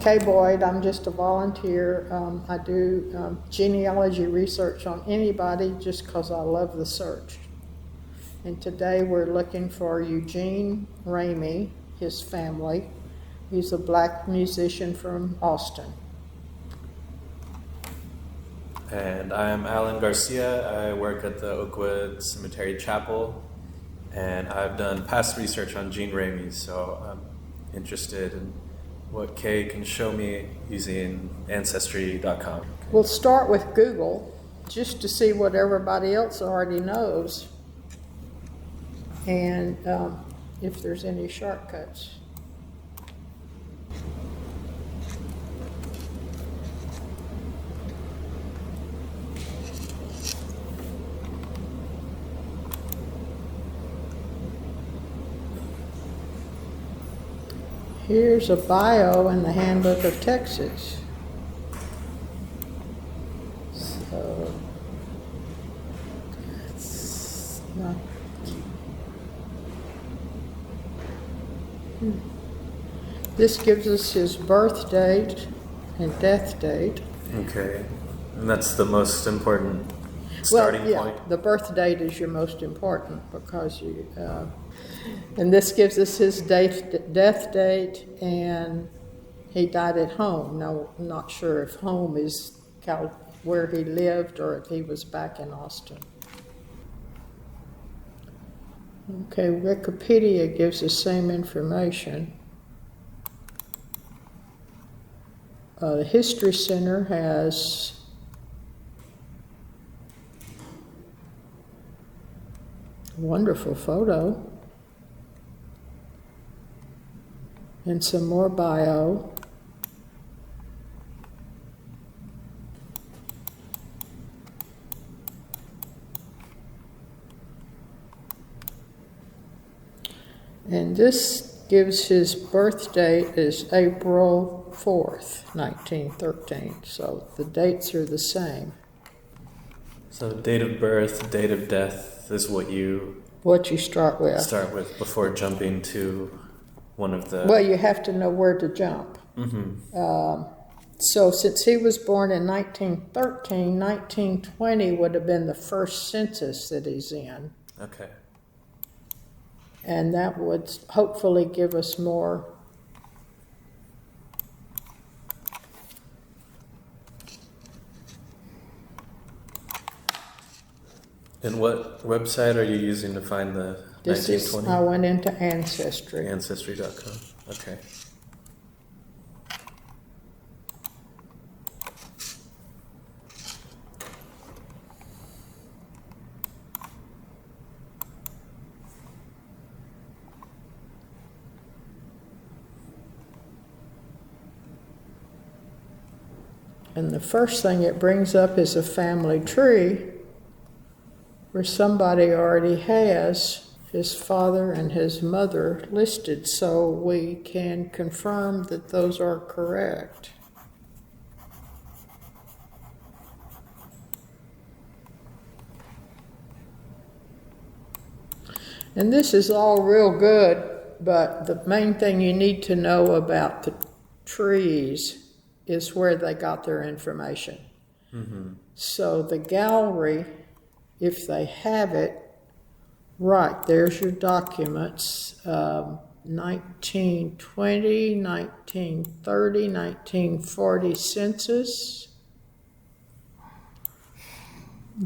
Kay Boyd. I'm just a volunteer. I do genealogy research on anybody just because I love the search. And today we're looking for Eugene Ramey, his family. He's a black musician from Austin. And I'm Alan Garcia. I work at the Oakwood Cemetery Chapel, and I've done past research on Gene Ramey, so I'm interested in what Kay can show me using Ancestry.com. We'll start with Google just to see what everybody else already knows, and if there's any shortcuts. Here's a bio in the Handbook of Texas. So, it's not. This gives us his birth date and death date. Okay, and that's the most important starting point? The birth date is your most important because you, and this gives us his death date, and he died at home. Now, I'm not sure if home is where he lived or if he was back in Austin. Okay, Wikipedia gives the same information. The History Center has a wonderful photo and some more bio. And this gives his birth date is April 4th, 1913. So the dates are the same. So date of birth, date of death is what you start with. Start with before jumping to one of the... Well, you have to know where to jump. Mm-hmm. So since he was born in 1913, 1920 would have been the first census that he's in. Okay. And that would hopefully give us more. And what website are you using to find the 1920? I went into Ancestry. Ancestry.com. Okay. And the first thing it brings up is a family tree where somebody already has his father and his mother listed, so we can confirm that those are correct. And this is all real good, but the main thing you need to know about the trees is where they got their information. Mm-hmm. So the gallery, if they have it, right, there's your documents, 1920, 1930, 1940 census.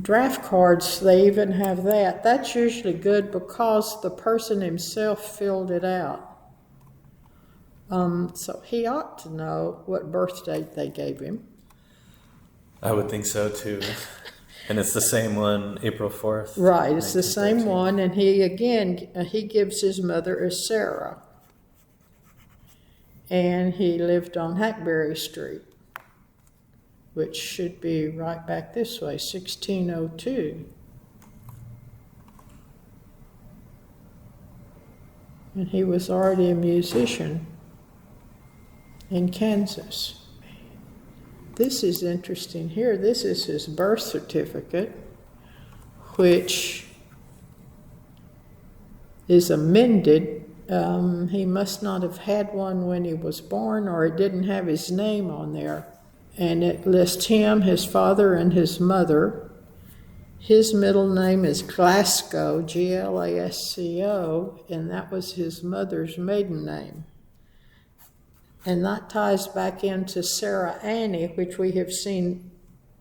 Draft cards, they even have that. That's usually good because the person himself filled it out. So he ought to know what birth date they gave him. I would think so too. And it's the same one, April 4th? Right, it's the same one, and he gives his mother as Sarah. And he lived on Hackberry Street, which should be right back this way, 1602. And he was already a musician in Kansas. This is interesting here. This is his birth certificate, which is amended He must not have had one when he was born, or it didn't have his name on there. And it lists him, his father, and his mother. His middle name is Glasgow, Glasco, and that was his mother's maiden name. And that ties back into Sarah Annie, which we have seen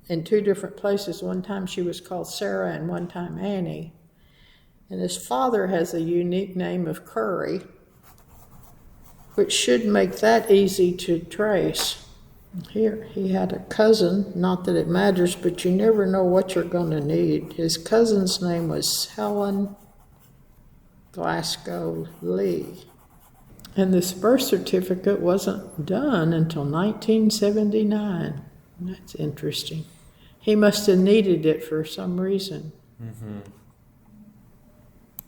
in two different places. One time she was called Sarah and one time Annie. And his father has a unique name of Curry, which should make that easy to trace. Here, he had a cousin, not that it matters, but you never know what you're going to need. His cousin's name was Helen Glasgow Lee. And this birth certificate wasn't done until 1979. That's interesting. He must have needed it for some reason. Mm-hmm.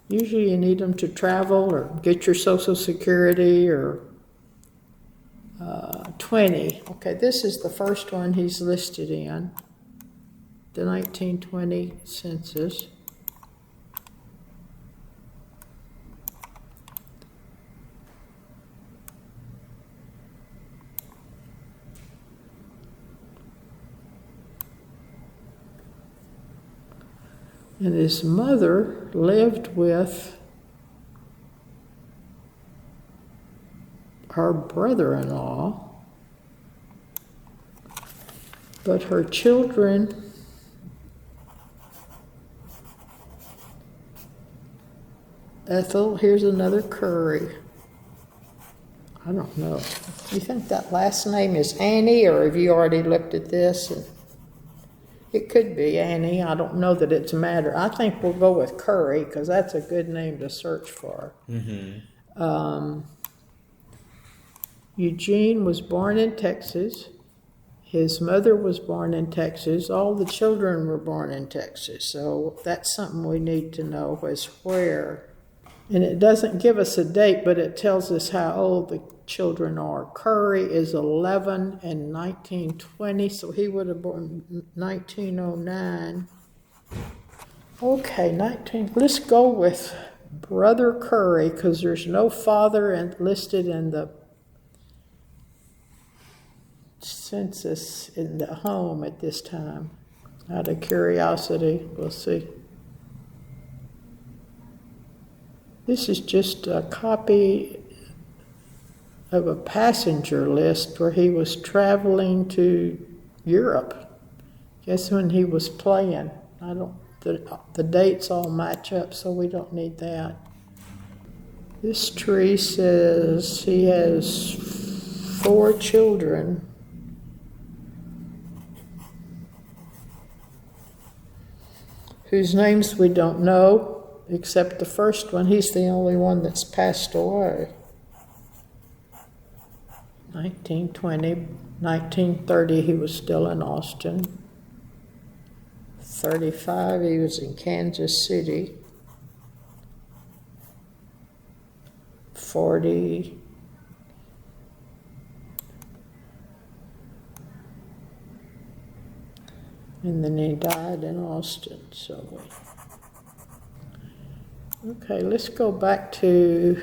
Usually you need them to travel or get your Social Security or 20. Okay, this is the first one he's listed in, the 1920 census. And his mother lived with her brother-in-law, but her children Ethel, here's another Curry. I don't know. You think that last name is Annie, or have you already looked at this? It could be Annie. I don't know that it's a matter. I think we'll go with Curry because that's a good name to search for. Mm-hmm. Eugene was born in Texas. His mother was born in Texas. All the children were born in Texas. So that's something we need to know is where. And it doesn't give us a date, but it tells us how old the children are. Curry is 11 in 1920, so he would have born 1909. Okay, let's go with Brother Curry, because there's no father listed in the census in the home at this time. Out of curiosity, we'll see. This is just a copy of a passenger list where he was traveling to Europe. Guess when he was playing. The dates all match up, so we don't need that. This tree says he has 4 children. Whose names we don't know. Except the first one, he's the only one that's passed away. 1920, 1930, he was still in Austin. 35, he was in Kansas City. 40, and then he died in Austin, so. Okay, let's go back to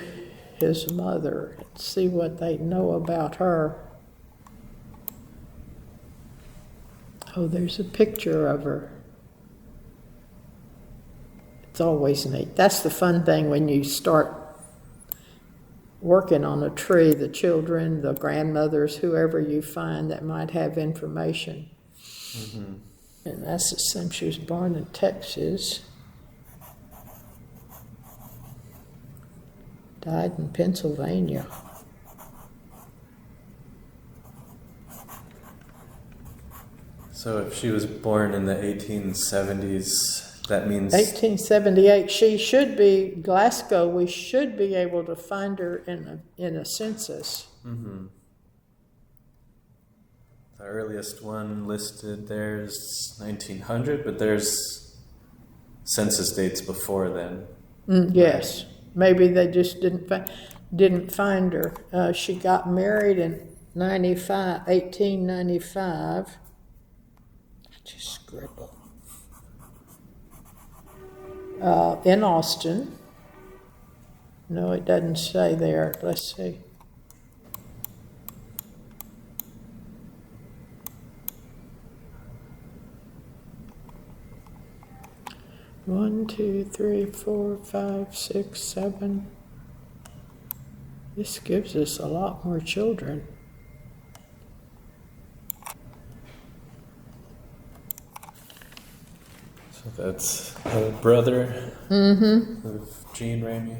his mother and see what they know about her. Oh, there's a picture of her. It's always neat. That's the fun thing when you start working on a tree, the children, the grandmothers, whoever you find that might have information. Mm-hmm. And that's the same. She was born in Texas. Died in Pennsylvania. So if she was born in the 1870s, that means... 1878. She should be, Glasgow, we should be able to find her in a census. Mm-hmm. The earliest one listed there is 1900, but there's census dates before then. Yes. Maybe they just didn't find her. She got married in 1895. I just scribble. In Austin. No, it doesn't say there. Let's see. One, two, three, four, five, six, seven. This gives us a lot more children. So that's a brother of Jean Ramey.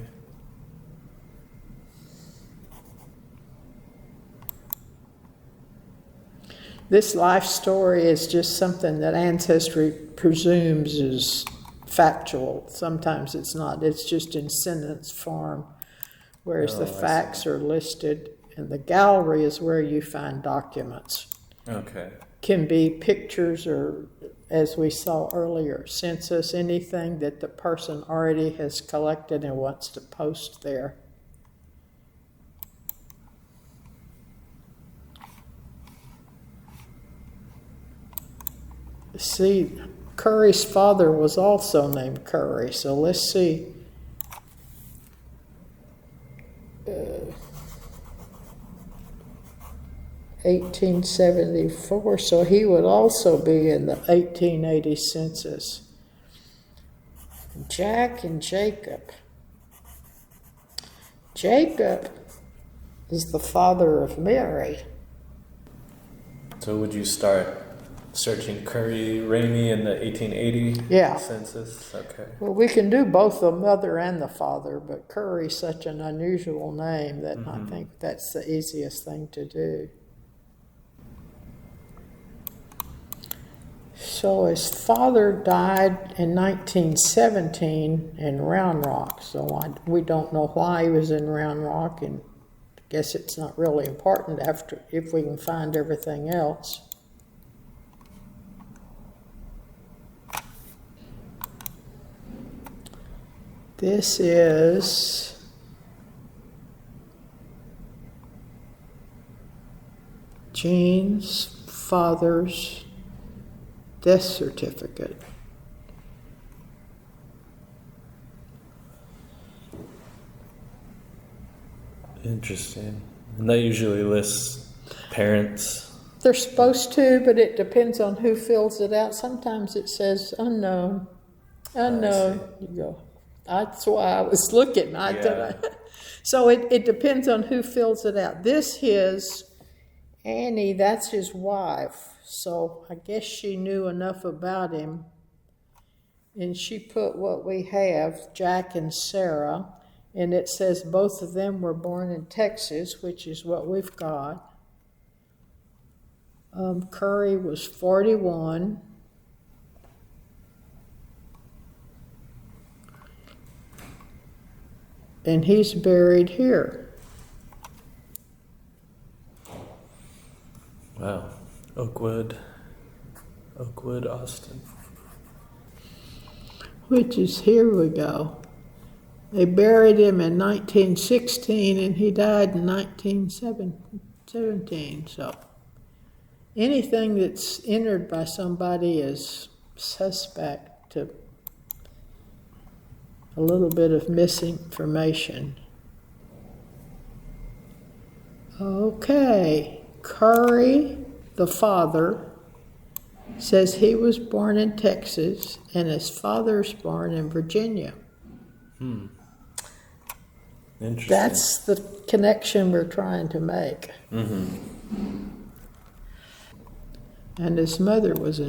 This life story is just something that Ancestry presumes is factual. Sometimes it's not. It's just in sentence form, whereas the facts are listed, and the gallery is where you find documents. Okay. Can be pictures or, as we saw earlier, census, anything that the person already has collected and wants to post there. See, Curry's father was also named Curry, so let's see. 1874, so he would also be in the 1880 census. Jack and Jacob. Jacob is the father of Mary. So would you start searching Curry Ramey in the 1880 census? Okay. Well, we can do both the mother and the father, but Curry's such an unusual name that I think that's the easiest thing to do. So his father died in 1917 in Round Rock, so we don't know why he was in Round Rock, and I guess it's not really important if we can find everything else. This is Jean's father's death certificate. Interesting. And that usually lists parents. They're supposed to, but it depends on who fills it out. Sometimes it says unknown. Unknown. You go. That's why I was looking. So it depends on who fills it out. This is Annie, that's his wife. So I guess she knew enough about him. And she put what we have, Jack and Sarah. And it says both of them were born in Texas, which is what we've got. Curry was 41. And he's buried here. Wow. Oakwood, Austin. Which is, here we go. They buried him in 1916 and he died in 1917. So anything that's entered by somebody is suspect to a little bit of misinformation. Okay, Curry, the father, says he was born in Texas and his father's born in Virginia. Interesting. That's the connection we're trying to make. And his mother was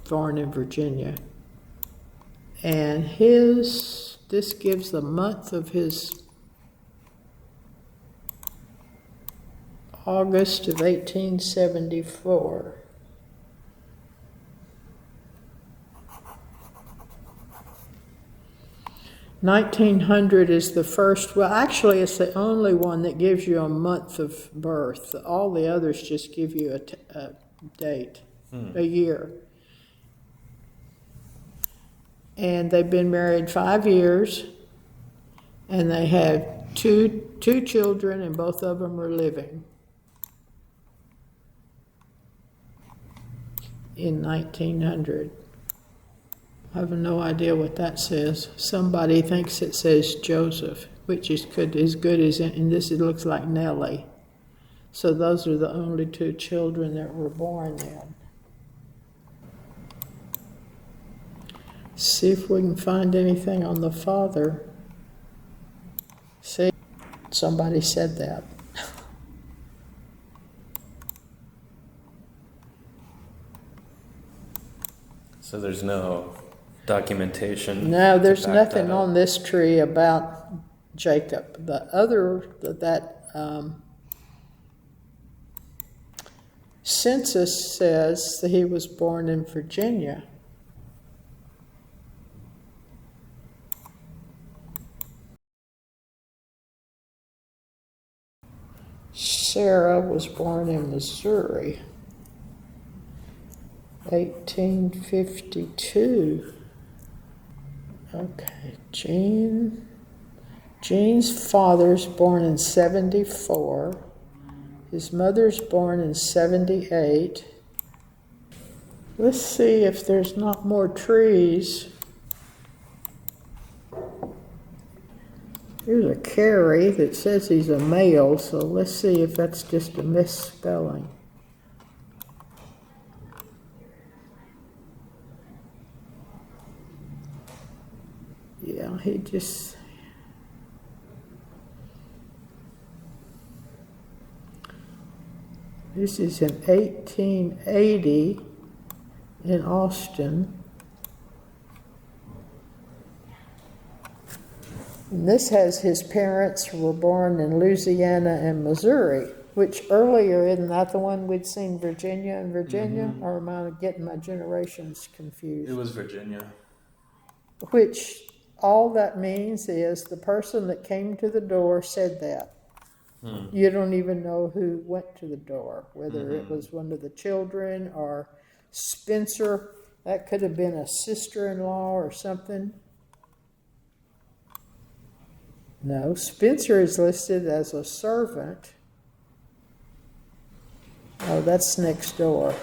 born in Virginia. And this gives the month of his August of 1874. $1900 is the first, well, actually it's the only one that gives you a month of birth. All the others just give you a date, a year. And they've been married 5 years, and they have two children, and both of them are living. In 1900. I have no idea what that says. Somebody thinks it says Joseph. which is good as, and this it looks like Nellie. So those are the only two children that were born then. See if we can find anything on the father. See, somebody said that. So there's no documentation. No, there's to back nothing that up. on this tree about Jacob. The other, census says that he was born in Virginia. Sarah was born in Missouri, 1852. Okay, Jean's father's born in 74. His mother's born in 78. Let's see if there's not more trees. Here's a Carey that says he's a male, so let's see if that's just a misspelling. Yeah, he just... This is in 1880 in Austin. And this has his parents were born in Louisiana and Missouri, which earlier, isn't that the one we'd seen Virginia and Virginia? Mm-hmm. Or am I getting my generations confused? It was Virginia. Which all that means is the person that came to the door said that. You don't even know who went to the door, whether it was one of the children or Spencer. That could have been a sister-in-law or something. No, Spencer is listed as a servant. Oh, that's next door.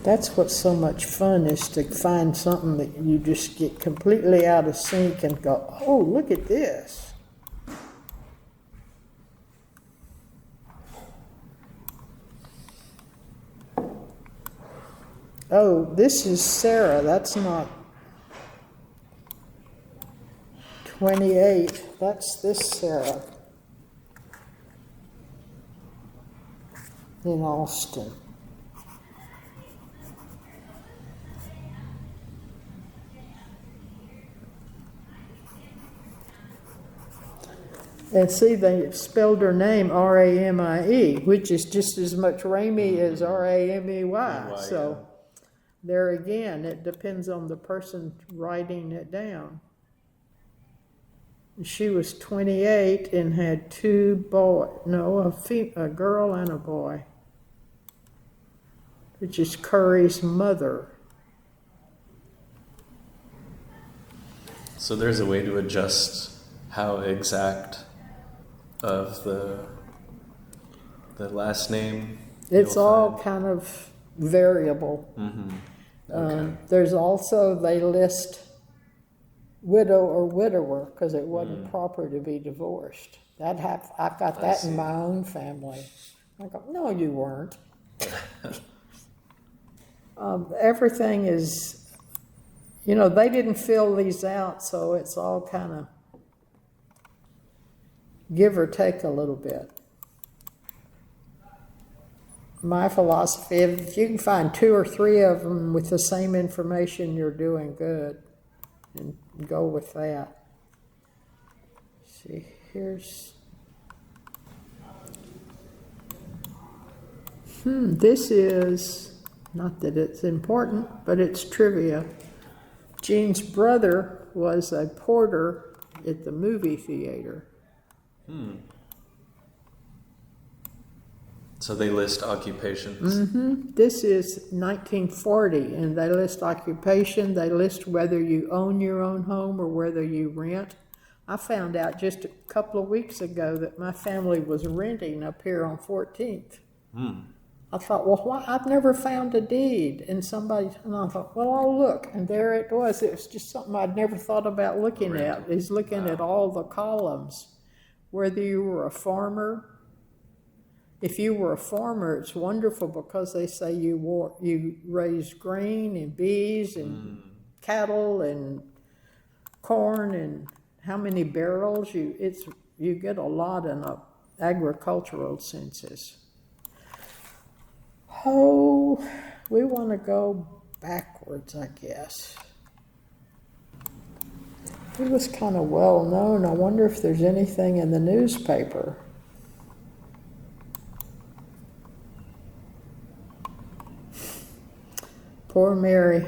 That's what's so much fun, is to find something that you just get completely out of sync and go, oh, look at this. Oh, this is Sarah. That's not 28. That's this Sarah in Austin. And see, they spelled her name R-A-M-I-E, which is just as much Ramey as R-A-M-E-Y. So there again, it depends on the person writing it down. She was 28 and had two boys, a girl and a boy, which is Curry's mother. So there's a way to adjust how exact of the last name? It's all kind of variable. Okay. There's also, they list widow or widower because it wasn't proper to be divorced. I've got that in my own family. I go, no, you weren't. Everything is, they didn't fill these out, so it's all kind of give or take a little bit. My philosophy, if you can find 2 or 3 of them with the same information, you're doing good. And go with that. See, here's... This is, not that it's important, but it's trivia. Jean's brother was a porter at the movie theater. So they list occupations. This is 1940, and they list occupation. They list whether you own your own home or whether you rent. I found out just a couple of weeks ago that my family was renting up here on 14th. I thought, well, why? I've never found a deed. And I thought, well, I'll look. And there it was. It was just something I'd never thought about looking at, is looking at all the columns. Whether you were a farmer, if you were a farmer, it's wonderful because they say you raised grain and bees and cattle and corn and how many barrels you get a lot in a agricultural census. Oh, we want to go backwards, I guess. It was kind of well known. I wonder if there's anything in the newspaper. Poor Mary.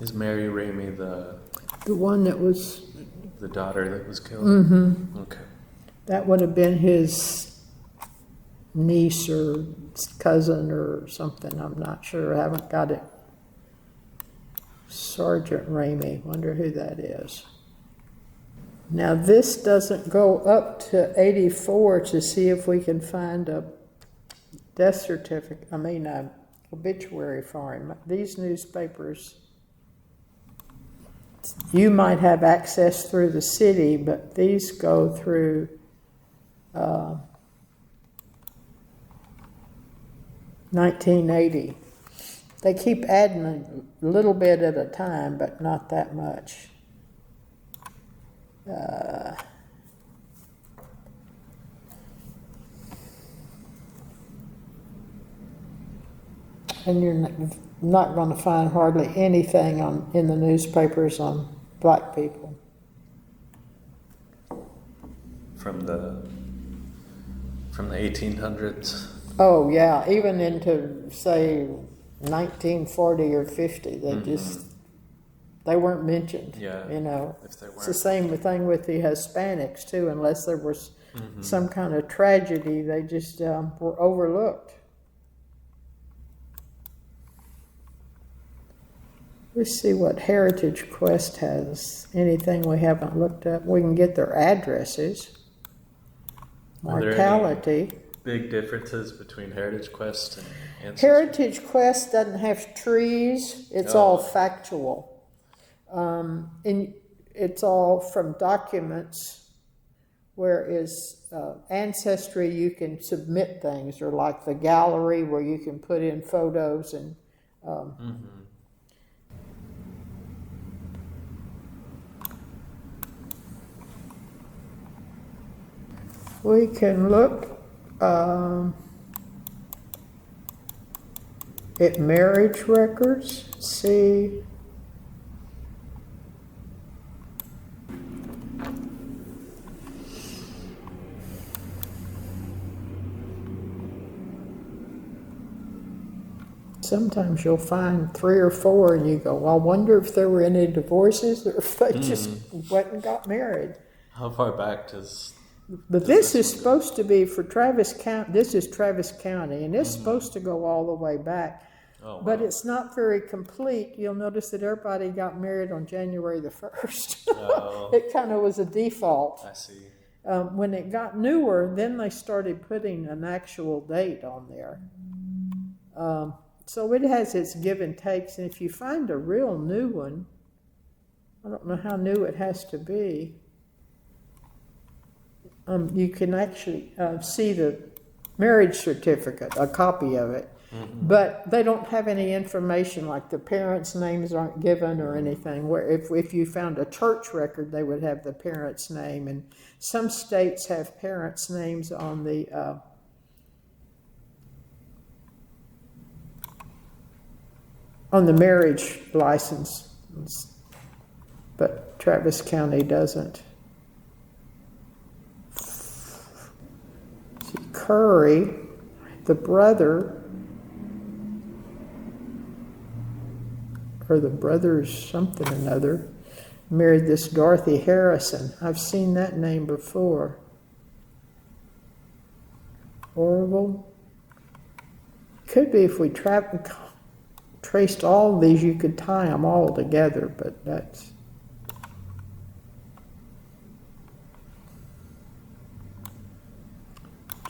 Is Mary Ramey The one that was... the daughter that was killed? Mm-hmm. Okay. That would have been his niece or cousin or something. I'm not sure. I haven't got it. Sergeant Ramey. Wonder who that is. Now this doesn't go up to 84 to see if we can find a death certificate. Obituary for him. These newspapers, you might have access through the city, but these go through 1980. They keep adding a little bit at a time, but not that much. And you're not going to find hardly anything in the newspapers on black people. From the 1800s. Oh yeah, even into say 1940 or 50, they weren't mentioned. Yeah, you know, if they weren't. It's the same thing with the Hispanics too. Unless there was some kind of tragedy, they just were overlooked. Let's see what Heritage Quest has. Anything we haven't looked up. We can get their addresses. Mortality. Big differences between Heritage Quest and Ancestry? Heritage Quest doesn't have trees. It's all factual. And it's all from documents, whereas Ancestry, you can submit things, or like the gallery where you can put in photos and we can look at marriage records, see. Sometimes you'll find 3 or 4 and you go, well, I wonder if there were any divorces or if they just went and got married. How far back does... But this is supposed to be for Travis County. This is Travis County, and it's supposed to go all the way back. Oh, wow. But it's not very complete. You'll notice that everybody got married on January the 1st. Oh. It kind of was a default. I see. When it got newer, then they started putting an actual date on there. So it has its give and takes. And if you find a real new one, I don't know how new it has to be. You can actually see the marriage certificate, a copy of it. But they don't have any information, like the parents' names aren't given or anything. Where if you found a church record, they would have the parents' name. And some states have parents' names on the marriage license, but Travis County doesn't. See, Curry, the brother, or the brother's something or another, married this Dorothy Harrison. I've seen that name before. Orville. Could be if we traced all of these, you could tie them all together, but that's...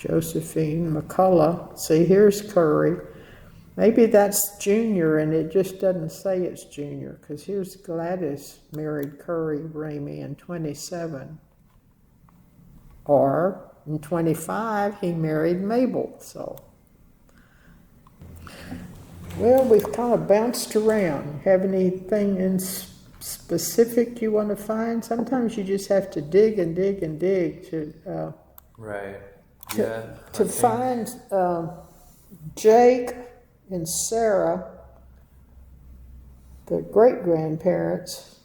Josephine McCullough. See, here's Curry. Maybe that's Junior, and it just doesn't say it's Junior, because here's Gladys married Curry Ramey in 27. Or in 25, he married Mabel, so. Well, we've kind of bounced around. Have anything in specific you want to find? Sometimes you just have to dig and dig and dig to Right. Yeah. to find Jake and Sarah, the great-grandparents.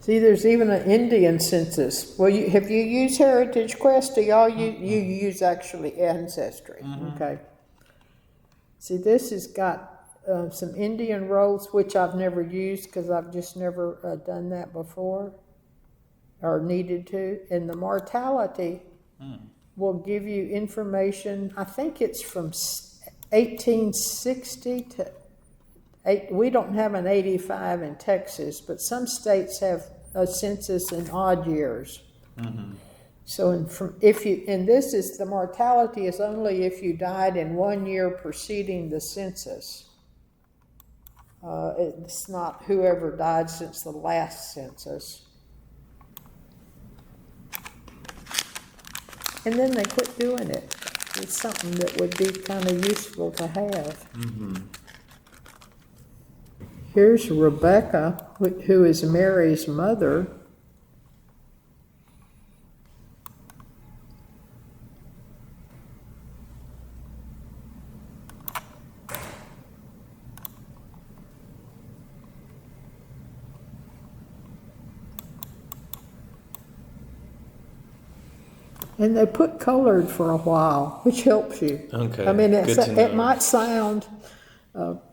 See, there's even an Indian census. Well, have you used Heritage Quest? Do y'all you use actually Ancestry? Okay. See, this has got some Indian rolls, which I've never used because I've just never done that before or needed to. And the mortality will give you information. I think it's from 1860 to we don't have an 85 in Texas, but some states have a census in odd years. So, and this is the mortality is only if you died in 1 year preceding the census. It's not whoever died since the last census. And then they quit doing it. It's something that would be kind of useful to have. Here's Rebecca, who is Mary's mother. And they put colored for a while, which helps you. Okay. I mean, Good to it know. might sound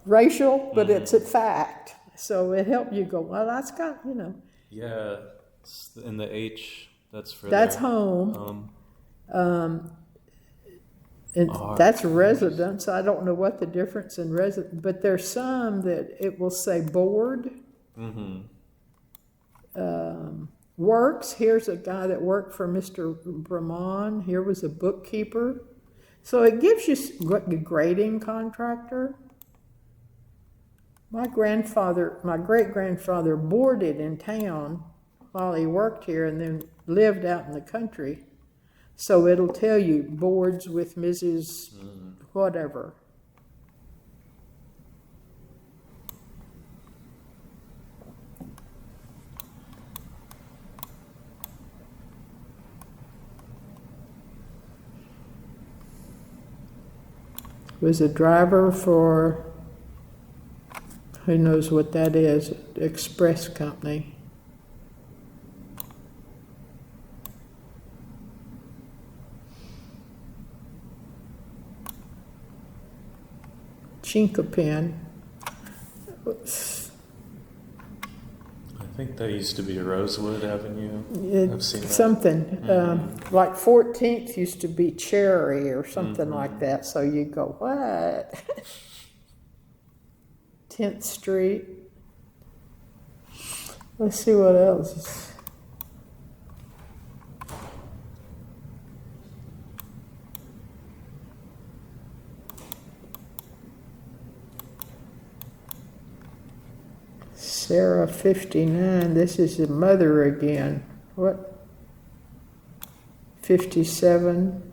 racial, but it's a fact. So it helped you go, well, that's got, Yeah. In the H, that's for that's their home. home. And that's residence. I don't know what the difference in residence, but there's some that it will say board. Works. Here's a guy that worked for Mr. Brahman. Here was a bookkeeper. So it gives you a grading contractor. My great-grandfather boarded in town while he worked here and then lived out in the country. So it'll tell you boards with Mrs. whatever. Was a driver for, who knows what that is, express company. Chinkapin. I think that used to be Rosewood Avenue. I've seen that. Something. Like 14th used to be Cherry or something like that. So you go, what? 10th Street. Let's see what else. Sarah 59, this is the mother again. What? 57.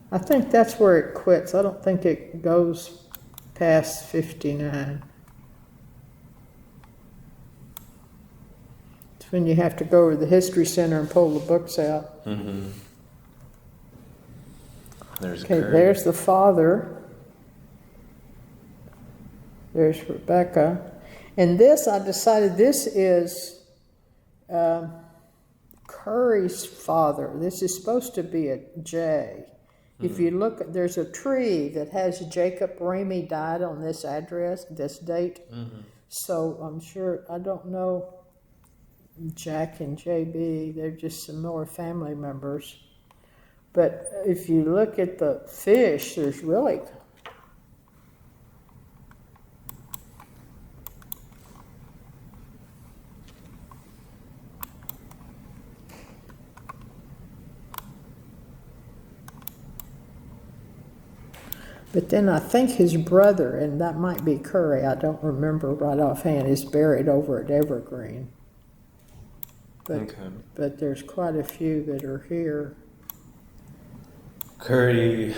I think that's where it quits. I don't think it goes past 59. It's when you have to go to the History Center and pull the books out. There's Okay, Curry. there's the father. There's Rebecca. And this, I decided this is Curry's father. This is supposed to be a J. If you look, there's a tree that has Jacob Ramey died on this address, this date. So I'm sure, I don't know Jack and JB, they're just some more family members. But if you look at the fish, there's really But then I think his brother, and that might be Curry, I don't remember right offhand, is buried over at Evergreen. But there's quite a few that are here. Curry,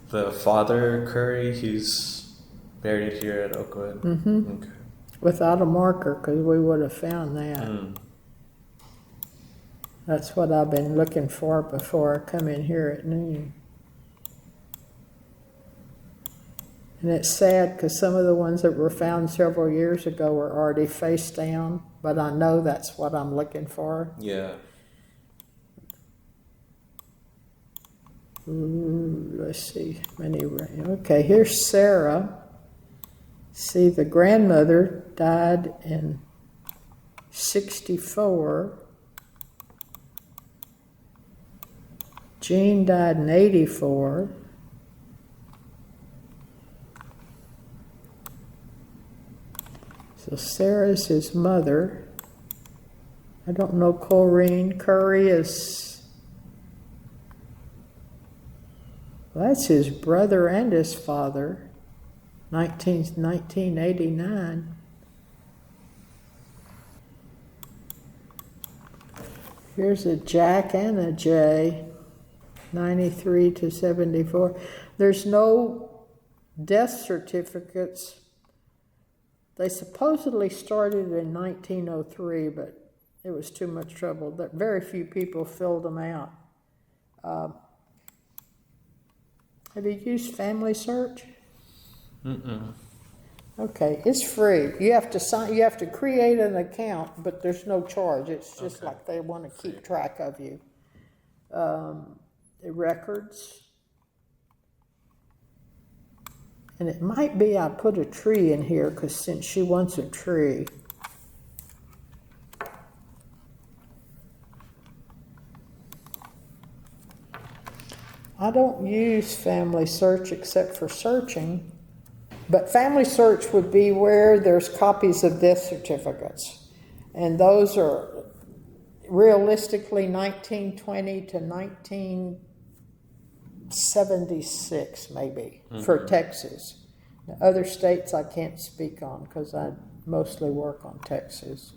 the father Curry, he's buried here at Oakwood. Mm-hmm. Okay. Without a marker, because we would have found that. That's what I've been looking for before I come in here at noon. And it's sad because some of the ones that were found several years ago were already face down, but I know that's what I'm looking for. Yeah. Let's see. Okay, here's Sarah. See, the grandmother died in 64. Jean died in 84. So Sarah's his mother. I don't know Corrine. Curry is... Well, that's his brother and his father. 1989. Here's a Jack and a J. 93 to 74. There's no death certificates. They supposedly started in 1903, but it was too much trouble. Very few people filled them out. Have you used Family Search? Mm-mm. Okay, it's free. You have to sign. You have to create an account, but there's no charge. It's just like they want to keep track of you. The records, and it might be I put a tree in here because since she wants a tree. I don't use Family Search except for searching. But Family Search would be where there's copies of death certificates. And those are realistically 1920 to 1976 maybe for Texas. Now, other states I can't speak on because I mostly work on Texas.